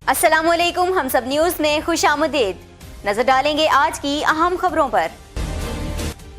अस्सलाम वालेकुम, हम सब न्यूज़ में खुश आमदीद। नजर डालेंगे आज की अहम खबरों पर।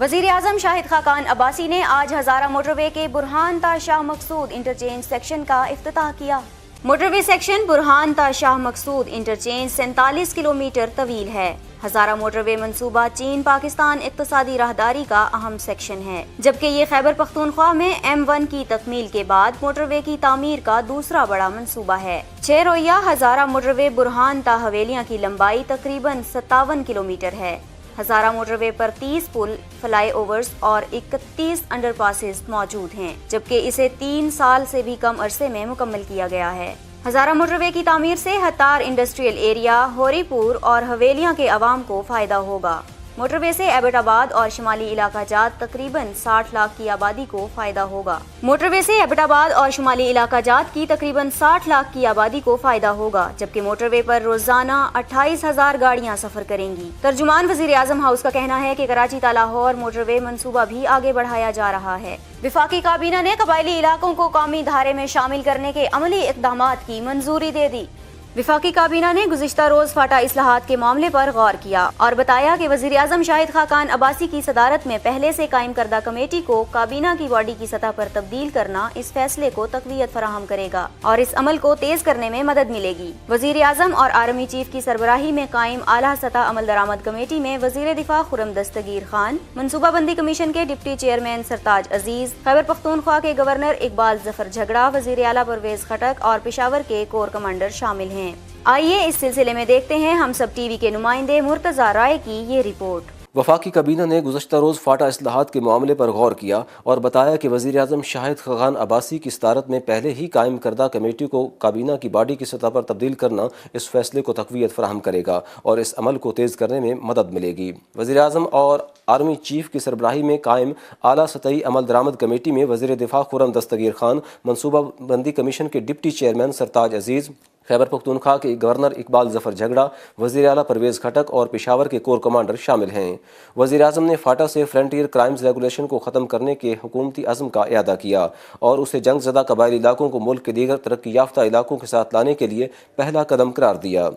वजीर आजम शाहिद खाकान अब्बासी ने आज हजारा मोटरवे के बुरहान ता शाह मकसूद इंटरचेंज सेक्शन का इफ्तिताह किया। मोटरवे सेक्शन बुरहान ता शाह मकसूद इंटरचेंज 47 किलोमीटर तवील है। हजारा मोटरवे मंसूबा चीन पाकिस्तान इक्तसादी राहदारी का अहम सेक्शन है, जबकि ये खैबर पख्तूनख्वा में M1 की तकमील के बाद मोटरवे की तामीर का दूसरा बड़ा मंसूबा है। 6 रोया हजारा मोटरवे बुरहान ता हवेलियां की लंबाई तकरीबन 57 किलोमीटर है। हजारा मोटरवे पर 30 पुल, फ्लाई ओवर्स और 31 अंडरपासेस मौजूद हैं, जबकि इसे 3 साल से भी कम अरसे में मुकम्मल किया गया है। हजारा मोटरवे की तामीर से हतार इंडस्ट्रियल एरिया, होरीपुर और हवेलियां के अवाम को फायदा होगा। मोटरवे से एबटाबाद और शुमाली इलाका जात तकरीबन 60 लाख की आबादी को फायदा होगा। मोटरवे से एबटाबाद और शुमाली इलाका जात की तकरीबन 60 लाख की आबादी को फायदा होगा, जबकि मोटरवे पर रोजाना 28,000 गाड़ियां सफर करेंगी। तर्जुमान वजीर आजम हाउस का कहना है कि कराची ता लाहौर मोटरवे मंसूबा भी आगे बढ़ाया जा रहा है। विफाकी काबीना ने कबायली इलाकों को कौमी धारे में शामिल करने के अमली इक़दामात की मंजूरी दे दी। विफाकी काबीना ने गुज़िश्ता रोज फाटा इस्लाहात के मामले पर गौर किया और बताया कि वज़ीर आज़म शाहिद खाकान अब्बासी की सदारत में पहले से कायम करदा कमेटी को काबीना की बॉडी की सतह पर तब्दील करना इस फैसले को तक़वियत फराहम करेगा और इस अमल को तेज करने में मदद मिलेगी। वज़ीर आज़म और आर्मी चीफ की सरबराही में कायम आला सतह अमल दरामद कमेटी में वज़ीर दिफा खुर्रम दस्तगीर खान, मनसूबाबंदी कमीशन के डिप्टी चेयरमैन सरताज अजीज, खैबर पख्तूनख्वा के गवर्नर इकबाल जफर झगड़ा, वज़ीर आला परवेज खटक और पेशावर के कोर कमांडर शामिल हैं। आइए इस सिलसिले में देखते हैं हम सब टीवी के नुमाइंदे मुर्तजा राय की ये रिपोर्ट। वफाकी काबीना ने गुज़श्ता रोज़ फाटा इस्लाहात के मामले पर गौर किया और बताया कि वज़ीर आज़म शाहिद खाकान अब्बासी की सदारत में पहले ही कायम करदा कमेटी को काबीना की बॉडी की सतह पर तब्दील करना इस फैसले को तक़वियत फराहम करेगा और इस अमल को तेज़ करने में मदद मिलेगी। वज़ीर आज़म और आर्मी चीफ की सरबराही में कायम आला सतही अमल दरामद कमेटी में वज़ीर दिफा खुर्रम दस्तगीर खान, मनसूबाबंदी कमीशन के डिप्टी चेयरमैन सरताज अजीज़, खैबर पख्तूनख्वा के गवर्नर इकबाल जफर झगड़ा, वज़ीर आला परवेज खटक और पेशावर के कोर कमांडर शामिल हैं। वज़ीर आज़म ने फाटा से फ्रंटियर क्राइम्स रेगुलेशन को ख़त्म करने के हुकूमती अज़्म का इआदा किया और उसे जंग ज़दा कबायली इलाकों को मुल्क के दीगर तरक्की याफ्ता इलाकों के साथ लाने के लिए पहला कदम करार दिया।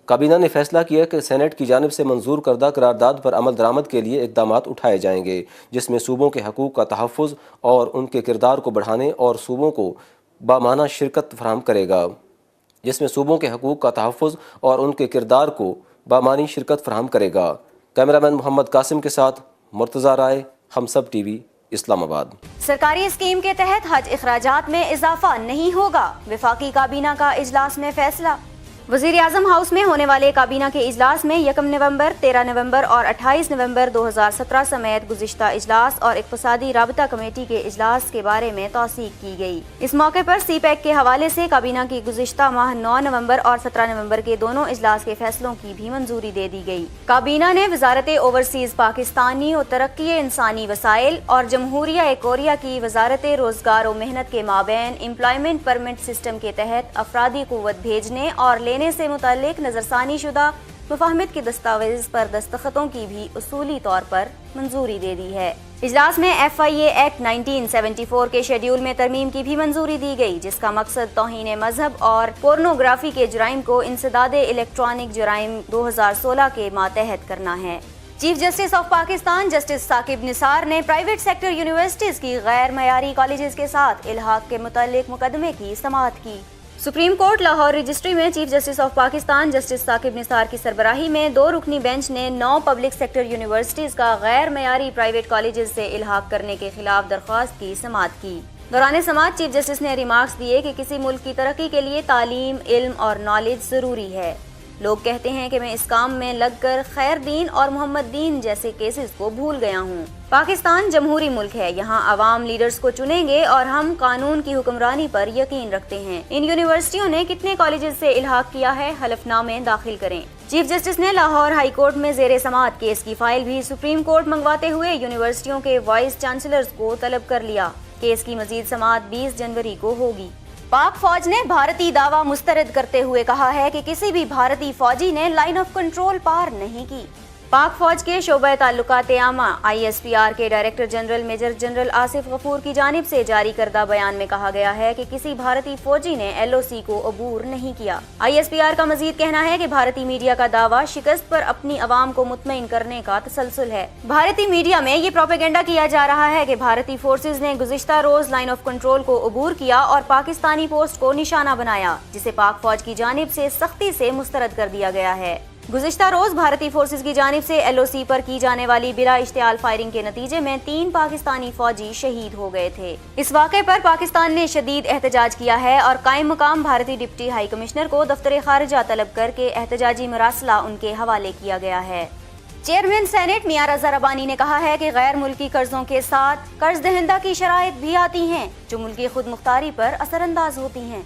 काबीना ने फैसला किया कि सेनेट की जानिब से मंजूर करदा करारदाद पर अमल दरामद के लिए इक़दामात उठाए जाएंगे, जिसमें सूबों के हकूक़ का तहफ़्फ़ुज़ और उनके किरदार को बढ़ाने और सूबों को बामाना शिरकत फराहम करेगा कैमरामैन मोहम्मद कासिम के साथ मुर्तज़ा राय, हम सब टीवी, इस्लामाबाद। सरकारी स्कीम के तहत हज इखराजात में इजाफा नहीं होगा, विफाकी काबीना का इजलास में फैसला। वज़ीर आज़म हाउस में होने वाले काबीना के इजलास में 1 नवंबर, 13 नवंबर और 28 नवंबर 2017 समेत गुज़िश्ता इजलास और इक़्तिसादी राबता कमेटी के इजलास के बारे में तौसीक की गई। इस मौके पर CPEC के हवाले से काबीना की गुज़िश्ता माह 9 नवंबर और 17 नवंबर के दोनों इजलास के फैसलों की भी मंजूरी दे दी गई। काबीना ने वज़ारत ओवरसीज़ पाकिस्तानी और तरक्की इंसानी वसाइल और जमहूरिया कोरिया की वज़ारत रोज़गार और मेहनत के माबैन एम्प्लॉयमेंट परमिट सिस्टम के तहत अफरादी क़ुव्वत भेजने और लेने से मुताल्लिक नजरसानी शुदा मुफाहमत के दस्तावेज पर दस्तखतों की भी उसूली तौर पर मंजूरी दे दी है। इजलास में FIA एक्ट 1974 के शेड्यूल में तरमीम की भी मंजूरी दी गई, जिसका मकसद तौहीन मजहब और पोर्नोग्राफी के जुराइम को इंसदादे इलेक्ट्रॉनिक जुराइम 2016 के मातहत करना है। Chief justice of Pakistan justice Saqib Nisar ने प्राइवेट सेक्टर यूनिवर्सिटीज की गैर मयारी कॉलेजेस के साथ इल्हाक के मुताल्लिक मुकदमे की समाअत की। सुप्रीम कोर्ट लाहौर रजिस्ट्री में chief justice of Pakistan justice Saqib Nisar की सरबराही में 2 रुकनी बेंच ने 9 पब्लिक सेक्टर यूनिवर्सिटीज का गैर मयारी प्राइवेट कॉलेजेस से इल्हाक करने के खिलाफ दरख्वास्त की समाअत की। दौरान समाअत चीफ जस्टिस ने रिमार्क्स दिए कि किसी मुल्क की तरक्की के लिए तालीम, इल्म और नॉलेज जरूरी है। लोग कहते हैं कि मैं इस काम में लगकर खैर दीन और मोहम्मद दीन जैसे केसेस को भूल गया हूँ। पाकिस्तान जमहूरी मुल्क है, यहाँ अवाम लीडर्स को चुनेंगे और हम कानून की हुक्मरानी पर यकीन रखते हैं। इन यूनिवर्सिटियों ने कितने कॉलेजेस से इल्हाक किया है, हलफनामे दाखिल करें। चीफ जस्टिस ने लाहौर हाई कोर्ट में ज़ेरे समाअत केस की फाइल भी सुप्रीम कोर्ट मंगवाते हुए यूनिवर्सिटियों के वाइस चांसलर्स को तलब कर लिया। केस की मजीद समाअत 20 जनवरी को होगी। पाक फौज ने भारतीय दावा मुस्तरद करते हुए कहा है कि किसी भी भारतीय फौजी ने लाइन ऑफ कंट्रोल पार नहीं की। पाक फौज के शोबा ताल्लुकात आमा ISPR के director general major general Asif Ghafoor की जानिब से जारी करदा बयान में कहा गया है कि किसी भारतीय फौजी ने LOC को अबूर नहीं किया। ISPR का मजीद कहना है कि भारतीय मीडिया का दावा शिकस्त पर अपनी अवाम को मुतमईन करने का तसलसल है। भारतीय मीडिया में ये प्रोपेगेंडा किया जा रहा है कि भारतीय फोर्सेज ने गुज़िश्ता रोज लाइन ऑफ कंट्रोल को अबूर किया और पाकिस्तानी पोस्ट को निशाना बनाया, जिसे पाक फौज की जानिब से सख्ती से मुस्तरद कर दिया गया है। गुज़िश्ता रोज भारतीय फोर्सेज की जानिब से LOC पर की जाने वाली बिला इश्तियाल फायरिंग के नतीजे में 3 पाकिस्तानी फौजी शहीद हो गए थे। इस वाक़े पर पाकिस्तान ने शदीद एहतजाज किया है और कायम मकाम भारतीय डिप्टी हाई कमिश्नर को दफ्तर खारिजा तलब करके एहतजाजी मरासला उनके हवाले किया गया है। चेयरमैन सेनेट मियां रज़ा रब्बानी ने कहा है कि गैर मुल्की कर्जों के साथ कर्ज दहिंदा की शराइत भी आती हैं जो मुल्की खुद मुख्तारी पर असरअंदाज होती हैं।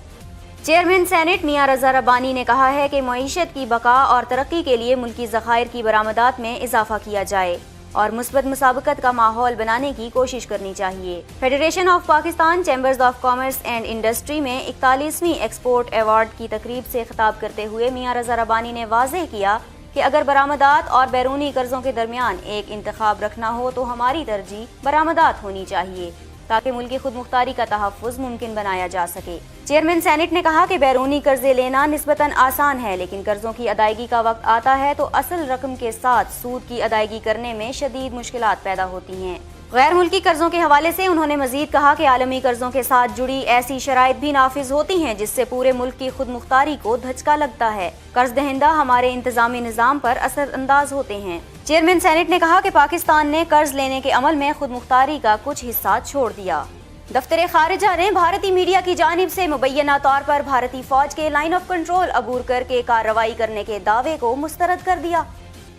चेयरमैन सेनेट मियां रज़ा रब्बानी ने कहा है कि मईशत की बका और तरक्की के लिए मुल्की ज़खायर की बरामदात में इजाफा किया जाए और मुस्बत मुसाबकत का माहौल बनाने की कोशिश करनी चाहिए। Federation of Pakistan chambers of commerce and industry में 41वीं एक्सपोर्ट अवार्ड की तकरीब से खिताब करते हुए मियां रज़ा रब्बानी ने वाज़ेह किया कि अगर बरामदात और बैरूनी कर्जों के दरमियान एक इंतखाब रखना हो तो हमारी तरजीह बरामदात होनी चाहिए ताकि मुल्की खुद मुख्तारी का तहफ़्फ़ुज़ मुमकिन बनाया जा सके। चेयरमैन सेनेट ने कहा कि बैरूनी कर्जे लेना निस्बतन आसान है, लेकिन कर्जों की अदायगी का वक्त आता है तो असल रकम के साथ सूद की अदायगी करने में शदीद मुश्किलात पैदा होती हैं। गैर मुल्की कर्जों के हवाले से उन्होंने मजीद कहा कि आलमी कर्जों के साथ जुड़ी ऐसी शराइत भी नाफिज होती हैं जिससे पूरे मुल्क की खुद मुख्तारी को धचका लगता है। कर्ज दहिंदा हमारे इंतजामी निज़ाम पर असर अंदाज होते हैं। चेयरमैन सेनेट ने कहा कि पाकिस्तान ने कर्ज लेने के अमल में खुद मुख्तारी का कुछ हिस्सा छोड़ दिया। दफ्तर खारिजा ने भारतीय मीडिया की जानिब से मुबैना तौर पर भारतीय फौज के लाइन ऑफ कंट्रोल अबूर करके कार्रवाई करने के दावे को मुस्तरद कर दिया।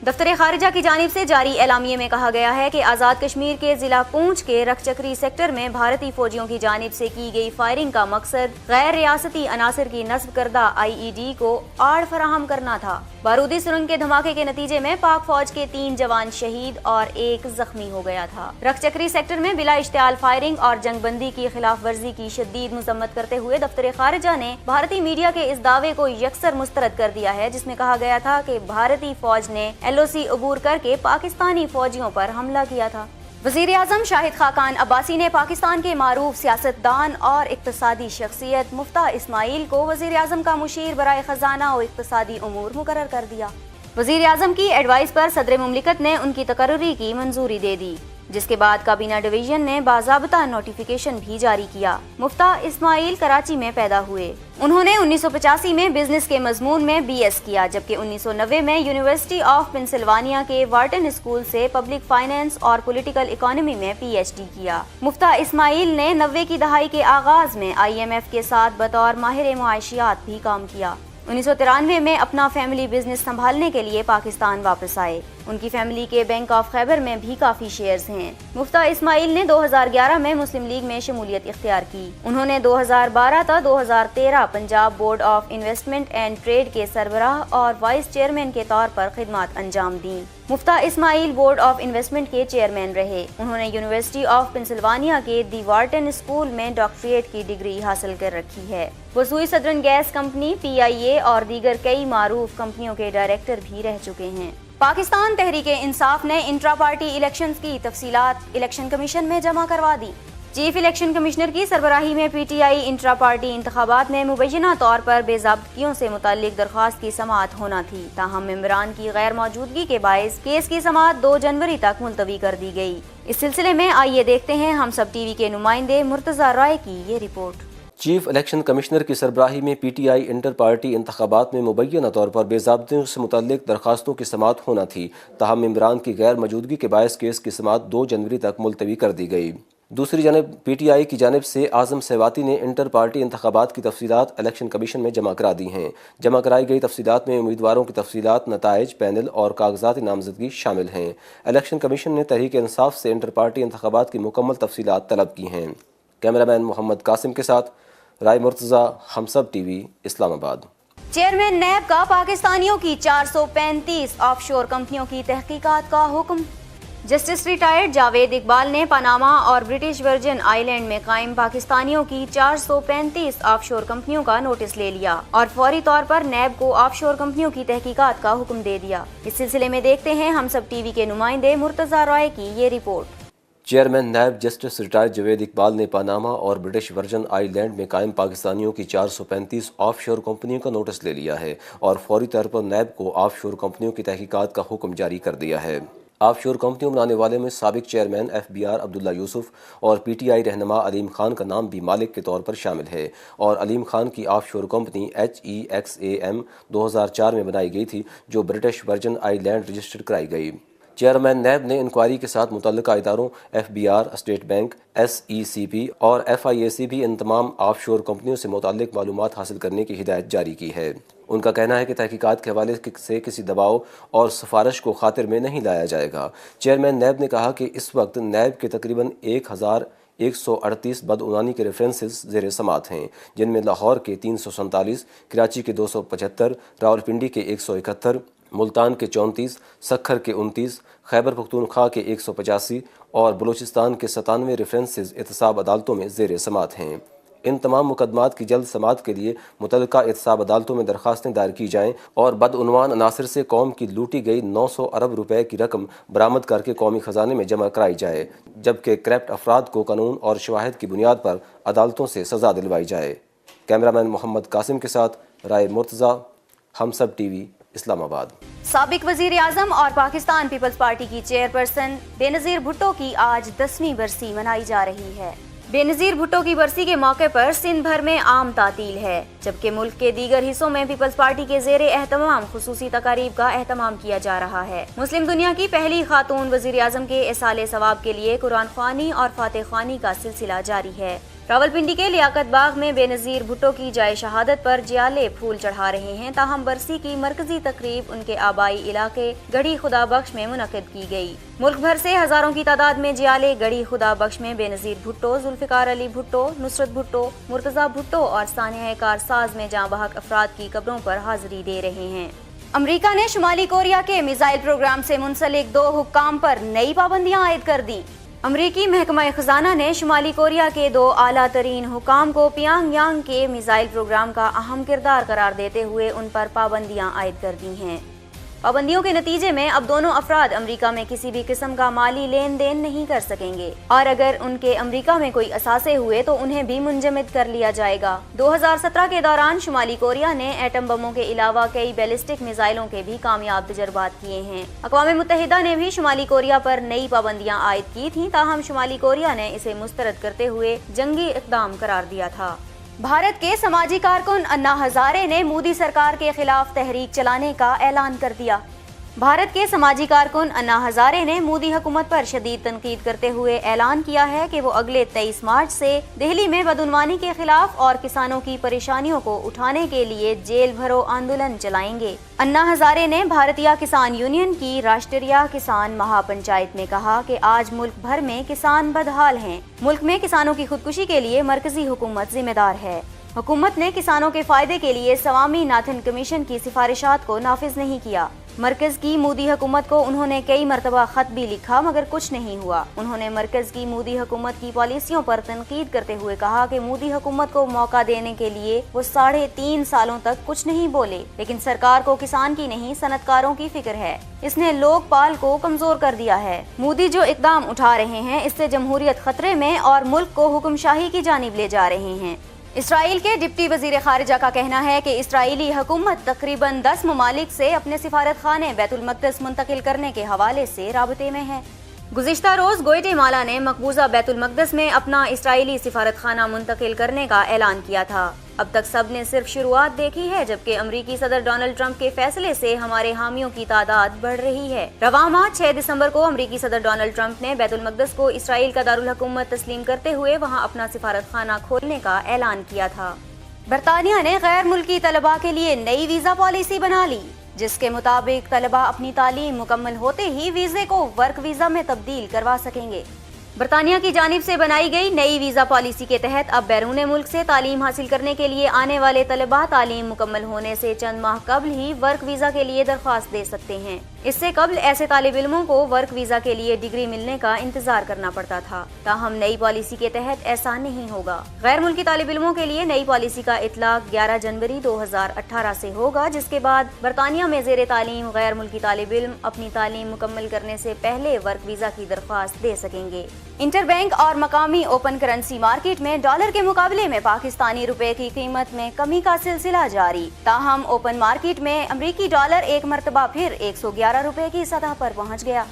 दफ्तर खारिजा की जानिब से जारी एलामिये में कहा गया है कि आज़ाद कश्मीर के जिला पूंछ के रखचक्री सेक्टर में भारतीय फौजियों की जानिब से की गई फायरिंग का मकसद गैर रियासती अनासर की नस्ब करदा IED को आड़ फराहम करना था। बारूदी सुरंग के धमाके के नतीजे में पाक फौज के 3 जवान शहीद और 1 जख्मी हो गया था। रखचक्री सेक्टर में बिला इश्तियाल फायरिंग और जंगबंदी की खिलाफ वर्जी की शदीद मजम्मत करते हुए दफ्तर खारिजा ने भारतीय मीडिया के इस दावे को यकसर मुस्तरद कर दिया है, जिसमें कहा गया था कि भारतीय फौज ने LOC अबूर करके पाकिस्तानी फौजियों पर हमला किया था। वज़ीर आज़म शाहिद खाकान अब्बासी ने पाकिस्तान के मारूफ सियासतदान और इक़्तिसादी शख्सियत मुफ्ता इस्माइल को वज़ीर आज़म का मुशीर बराए ख़जाना और इक़्तिसादी उमूर मुकर्रर कर दिया। वज़ीर आज़म की एडवाइस पर सदर मुमलिकत ने उनकी तकर्री की मंजूरी दे दी, जिसके बाद काबीना डिवीजन ने बाज़ाब्ता नोटिफिकेशन भी जारी किया। मुफ्ता इस्माइल कराची में पैदा हुए। उन्होंने 1985 में बिजनेस के मजमून में BS किया, जबकि 1990 में यूनिवर्सिटी ऑफ पेंसिल्वानिया के वार्टन स्कूल से पब्लिक फाइनेंस और पॉलिटिकल इकोनॉमी में PhD किया। मुफ्ता इस्माइल ने 90 की दहाई के आगाज में IMF के साथ बतौर माहिर मुआशियात भी काम किया। 1993 में अपना फैमिली बिजनेस संभालने के लिए पाकिस्तान वापस आए। उनकी फैमिली के बैंक ऑफ खैबर में भी काफी शेयर्स हैं। मुफ्ता इस्माइल ने 2011 में मुस्लिम लीग में शमूलियत इख्तियार की। उन्होंने 2012 तक 2013 Punjab board of investment and trade के सरबराह और वाइस चेयरमैन के तौर पर खिदमत अंजाम दी। मुफ्ता इस्माइल बोर्ड ऑफ इन्वेस्टमेंट के चेयरमैन रहे। उन्होंने यूनिवर्सिटी ऑफ पेंसिल्वानिया के दी वार्टन स्कूल में डॉक्टरेट की डिग्री हासिल कर रखी है। वो सुई सदरन गैस कंपनी, PIA और दीगर कई मारूफ कंपनियों के डायरेक्टर भी रह चुके हैं। पाकिस्तान तहरीक इंसाफ ने इंट्रा पार्टी इलेक्शंस की तफसीलात इलेक्शन कमीशन में जमा करवा दी। चीफ इलेक्शन कमिश्नर की सरबराही में PTI इंट्रा पार्टी इंतखाबात में मुबैना तौर पर बेज़ाब्तगियों से मुताल्लिक दरख्वास्त की समाअत होना थी, ताहम मेंबरान की गैर मौजूदगी के बायस केस की समाअत 2 जनवरी तक मुलतवी कर दी गई। इस सिलसिले में आइए देखते हैं हम सब TV के नुमाइंदे मुर्तज़ा राय की ये रिपोर्ट। चीफ इलेक्शन कमिश्नर की सरबराही में PTI इंटर पार्टी इंतखाबात में मुबैना तौर पर बेज़ाब्तियों से मुताल्लिक दरख्वास्तों की समाअत होना थी, ताहम मेंबरान की गैर मौजूदगी के बायस केस की समाअत 2 जनवरी तक मुलतवी कर दी गई। दूसरी जानब PTI की जानिब से आज़म सहवाती ने इंटर पार्टी इंतखाबात की तफसीलात इलेक्शन कमीशन में जमा करा दी हैं। जमा कराई गई तफसीलात में उम्मीदवारों की तफसीलात, नताइज, पैनल और कागजात नामजदगी शामिल हैं। इलेक्शन कमीशन ने तहरीक इंसाफ से इंटर पार्टी इंतखाबात की मुकम्मल तफसीलात तलब की हैं। कैमरामैन मोहम्मद कासिम के साथ राय मुर्तज़ा, हम सब TV, इस्लामाबाद। चेयरमैन नैब का पाकिस्तानियों की 435 ऑफशोर कंपनियों की तहकीकात का हुक्म। जस्टिस रिटायर्ड जावेद इकबाल ने पनामा और ब्रिटिश वर्जिन आइलैंड में कायम पाकिस्तानियों की 435 ऑफशोर कंपनियों का नोटिस ले लिया और फौरी तौर पर नैब को ऑफशोर कंपनियों की तहकीकात का हुक्म दे दिया। इस सिलसिले में देखते हैं हम सब टीवी के नुमाइंदे मुर्तजा रॉय की ये report. Chairman NAB justice retired Javed Iqbal ने पनामा और ब्रिटिश वर्जिन आइलैंड में कायम पाकिस्तानियों की 435 ऑफशोर कंपनियों का नोटिस ले लिया है और फौरी तौर पर नैब को ऑफशोर कंपनियों की तहकीकात का हुक्म जारी कर दिया है। ऑफशोर कंपनियों बनाने वाले में साबिक चेयरमैन FBR अब्दुल्ला यूसुफ और PTI रहनुमा अलीम खान का नाम भी मालिक के तौर पर शामिल है और अलीम खान की ऑफशोर कंपनी HEXAM 2004 में बनाई गई थी जो ब्रिटिश वर्जिन आइलैंड रजिस्टर्ड कराई गई। चेयरमैन नैब ने इंक्वायरी के साथ मुतल्लिका इदारों FBR, स्टेट बैंक, SECP और FIAC भी इन तमाम ऑफशोर कंपनियों से मुताल्लिक मालूमात हासिल करने की हिदायत जारी की है। उनका कहना है कि तहकीकात के हवाले से किसी दबाव और सिफारिश को खातिर में नहीं लाया जाएगा। चेयरमैन नैब ने कहा कि इस वक्त नैब के तकरीबन 1138 बदउनवानी के रेफरेंसेस ज़ेर समात हैं, जिनमें लाहौर के 347, कराची के 275, रावलपिंडी के 171, मुल्तान के 34, सखर के 29, खैबर पख्तूनख्वा के 185 और बलूचिस्तान के 97 रेफरेंसेस एहतसाब अदालतों में ज़ेर समात हैं। इन तमाम मुकदमात की जल्द समात के लिए मुतल्लिका एहतसाब अदालतों में दरखास्तें दायर की जाएँ और बदउनवान अनासर से कौम की लूटी गई 900 अरब रुपए की रकम बरामद करके कौमी ख़जाने में जमा कराई जाए, जबकि करप्ट अफराद को कानून और शवाहिद की बुनियाद पर अदालतों से सज़ा दिलवाई जाए। कैमरामैन मोहम्मद कासिम के साथ राय मुर्तज़ा, हम सब टीवी, इस्लामाबाद। साबिक वजीर आजम और पाकिस्तान पीपल्स पार्टी की चेयरपर्सन बेनज़ीर भुट्टो की आज 10वीं बरसी मनाई जा रही है। बेनज़ीर भुट्टो की बरसी के मौके पर सिंध भर में आम तातील है, जबकि मुल्क के दीगर हिस्सों में पीपल्स पार्टी के ज़ेरे एहतमाम खुसूसी तकारीब का एहतमाम किया जा रहा है। मुस्लिम दुनिया की पहली खातून वजीर आजम के इसाले सवाब के लिए कुरान ख्वानी और फातिह ख्वानी का सिलसिला जारी है। रावलपिंडी के लियाकत बाग में बेनज़ीर भुट्टो की जाए शहादत पर जियाले फूल चढ़ा रहे हैं, ताहम बरसी की मरकजी तकरीब उनके आबाई इलाके गढ़ी खुदा बख्श में मुनक़िद की गई। मुल्क भर से हजारों की तादाद में जियाले गढ़ी खुदा बख्श में बेनज़ीर भुट्टो, जुल्फ़िकार अली भुट्टो, नुसरत भुट्टो, मुर्तज़ा भुट्टो और सानिया कारसाज में जाँ बहक अफराद की कब्रों पर हाजिरी दे रहे हैं। अमरीका ने शुमाली कोरिया के मिसाइल प्रोग्राम से मुंसलिक 2 हुक्काम पर नई पाबंदियां आयद कर दी। अमरीकी महकमा खजाना ने शुमाली कोरिया के 2 आला तरीन हुकाम को पियांग के मिसाइल प्रोग्राम का अहम किरदार करार देते हुए उन पर पाबंदियां आयद कर दी हैं। पाबंदियों के नतीजे में अब दोनों अफराद अमरीका में किसी भी किस्म का माली लेन देन नहीं कर सकेंगे और अगर उनके अमरीका में कोई असासे हुए तो उन्हें भी मुंजमद कर लिया जाएगा। 2017 के दौरान शुमाली कोरिया ने एटम बमों के अलावा कई बैलिस्टिक मिसाइलों के भी कामयाब तजर्बात किए हैं। अक़वाम मुत्तहिदा ने भी शुमाली कोरिया पर नई पाबंदियां आयद की थी, ताहम शुमाली कोरिया ने इसे मुस्तरद करते हुए जंगी इक़दाम करार दिया था। भारत के समाजी कारकुन अन्ना हजारे ने मोदी सरकार के खिलाफ तहरीक चलाने का ऐलान कर दिया। भारत के समाजी कारकुन अन्ना हजारे ने मोदी हुकूमत पर शदीद तनकीद करते हुए ऐलान किया है कि वो अगले 23 मार्च से दिल्ली में बदउनवानी के खिलाफ और किसानों की परेशानियों को उठाने के लिए जेल भरो आंदोलन चलाएंगे। अन्ना हजारे ने भारतीय किसान यूनियन की राष्ट्रीय किसान महापंचायत में कहा कि आज मुल्क भर में किसान बदहाल हैं। मुल्क में किसानों की खुदकुशी के लिए मरकजी हुकूमत जिम्मेदार है। हुकूमत ने किसानों के फायदे के लिए स्वामीनाथन कमीशन की सिफारिशात को नाफिज नहीं किया। मरकज की मोदी हुकूमत को उन्होंने कई मरतबा खत भी लिखा मगर कुछ नहीं हुआ। उन्होंने मरकज की मोदी हुकूमत की पॉलिसियों पर तनकीद करते हुए कहा कि मोदी हुकूमत को मौका देने के लिए वो 3.5 सालों तक कुछ नहीं बोले, लेकिन सरकार को किसान की नहीं सनतकारों की फिक्र है। इसने लोकपाल को कमजोर कर दिया है। मोदी जो इकदाम उठा रहे हैं इससे जमहूरियत खतरे में और मुल्क को हुक्मशाही की जानिब ले जा रहे हैं। इसराइल के डिप्टी वजीर खारिजा का कहना है कि इसराइली हुकूमत तकरीबन 10 ममालिक से अपने सिफारत खाने बैतुल मक़दस मुंतकिल करने के हवाले से राबते में है। गुज़िश्ता रोज ग्वाटेमाला ने मकबूजा बैतुल मक़दस में अपना इसराइली सिफारत खाना मुंतकिल करने का ऐलान किया था। अब तक सब ने सिर्फ शुरुआत देखी है, जबकि अमरीकी सदर डोनाल्ड ट्रंप के फैसले से हमारे हामियों की तादाद बढ़ रही है। रवां माह 6 दिसंबर को अमरीकी सदर डोनाल्ड ट्रंप ने बैतुल मक़दस को इसराइल का दारुल हुकूमत तस्लीम करते हुए वहां अपना सिफारत खाना खोलने का ऐलान किया था। बरतानिया ने गैर मुल्की तलबा के लिए नई वीजा पॉलिसी बना ली, जिसके मुताबिक तलबा अपनी तालीम मुकम्मल होते ही वीजे को वर्क वीजा में तब्दील करवा सकेंगे। برطانیہ کی جانب سے بنائی گئی نئی ویزا پالیسی کے تحت اب بیرون ملک سے تعلیم حاصل کرنے کے لیے آنے والے طلباء تعلیم مکمل ہونے سے چند ماہ قبل ہی ورک ویزا کے لیے درخواست دے سکتے ہیں۔ اس سے قبل ایسے طالب علموں کو ورک ویزا کے لیے ڈگری ملنے کا انتظار کرنا پڑتا تھا، تاہم نئی پالیسی کے تحت ایسا نہیں ہوگا۔ غیر ملکی طالب علموں کے لیے نئی پالیسی کا اطلاق 11 جنوری 2018 سے ہوگا، جس کے بعد برطانیہ میں زیر تعلیم غیر ملکی طالب علم اپنی تعلیم مکمل کرنے سے پہلے ورک ویزا کی درخواست دے سکیں گے۔ انٹر بینک اور مقامی اوپن کرنسی مارکیٹ میں ڈالر کے مقابلے میں پاکستانی روپے کی قیمت میں کمی کا سلسلہ جاری، تاہم اوپن مارکیٹ میں امریکی ڈالر ایک مرتبہ پھر 111 روپے کی سطح پر پہنچ گیا۔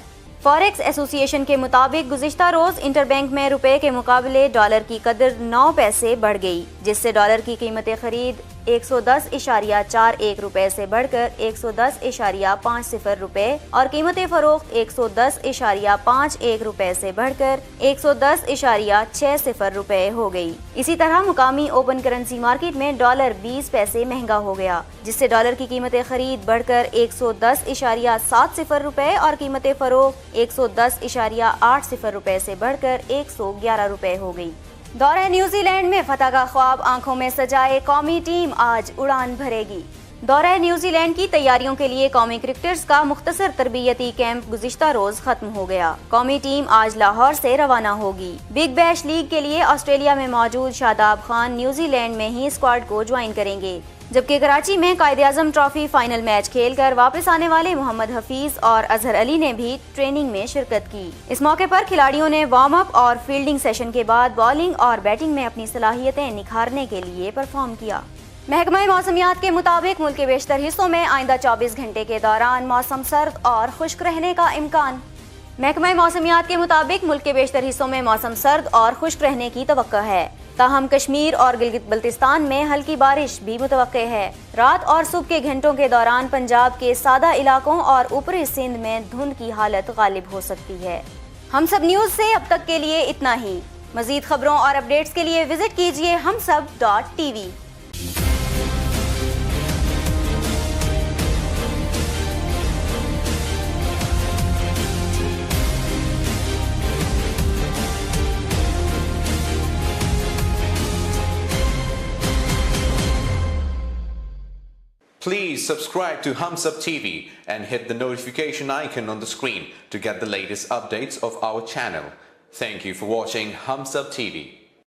فوریکس ایسوسی ایشن کے مطابق گزشتہ روز انٹر بینک میں روپے کے مقابلے ڈالر کی قدر 9 پیسے بڑھ گئی، جس سے ڈالر کی قیمت خرید 110.41 روپے سے بڑھ کر 110.50 روپے اور قیمت فروخت 110.51 روپے سے بڑھ کر 110.60 روپے ہو گئی۔ اسی طرح مقامی اوپن کرنسی مارکیٹ میں ڈالر 20 پیسے مہنگا ہو گیا، جس سے ڈالر کی قیمت خرید بڑھ کر 110.70 روپے اور قیمت فروخت 110.80 روپے سے بڑھ کر 111 روپے ہو گئی۔ دورہ نیوزی لینڈ میں فتح کا خواب آنکھوں میں سجائے قومی ٹیم آج اڑان بھرے گی۔ دورہ نیوزی لینڈ کی تیاریوں کے لیے قومی کرکٹرز کا مختصر تربیتی کیمپ گزشتہ روز ختم ہو گیا۔ قومی ٹیم آج لاہور سے روانہ ہوگی۔ بگ بیش لیگ کے لیے آسٹریلیا میں موجود شاداب خان نیوزی لینڈ میں ہی اسکواڈ کو جوائن کریں گے، جبکہ کراچی میں Quaid Azam trophy final match کھیل کر واپس آنے والے محمد حفیظ اور اظہر علی نے بھی ٹریننگ میں شرکت کی۔ اس موقع پر کھلاڑیوں نے وارم اپ اور فیلڈنگ سیشن کے بعد بالنگ اور بیٹنگ میں اپنی صلاحیتیں نکھارنے کے لیے پرفارم کیا۔ محکمہ موسمیات کے مطابق ملک کے بیشتر حصوں میں آئندہ 24 گھنٹے کے دوران موسم سرد اور خشک رہنے کا امکان۔ محکمہ موسمیات کے مطابق ملک کے بیشتر حصوں میں موسم سرد اور خشک رہنے کی توقع ہے، تاہم کشمیر اور گلگت بلتستان میں ہلکی بارش بھی متوقع ہے۔ رات اور صبح کے گھنٹوں کے دوران پنجاب کے سادہ علاقوں اور اوپری سندھ میں دھند کی حالت غالب ہو سکتی ہے۔ ہم سب نیوز سے اب تک کے لیے اتنا ہی۔ مزید خبروں اور اپڈیٹس کے لیے وزٹ کیجیے humsab.tv۔ Please subscribe to HumSub TV and hit the notification icon on the screen to get the latest updates of our channel. Thank you for watching HumSub TV.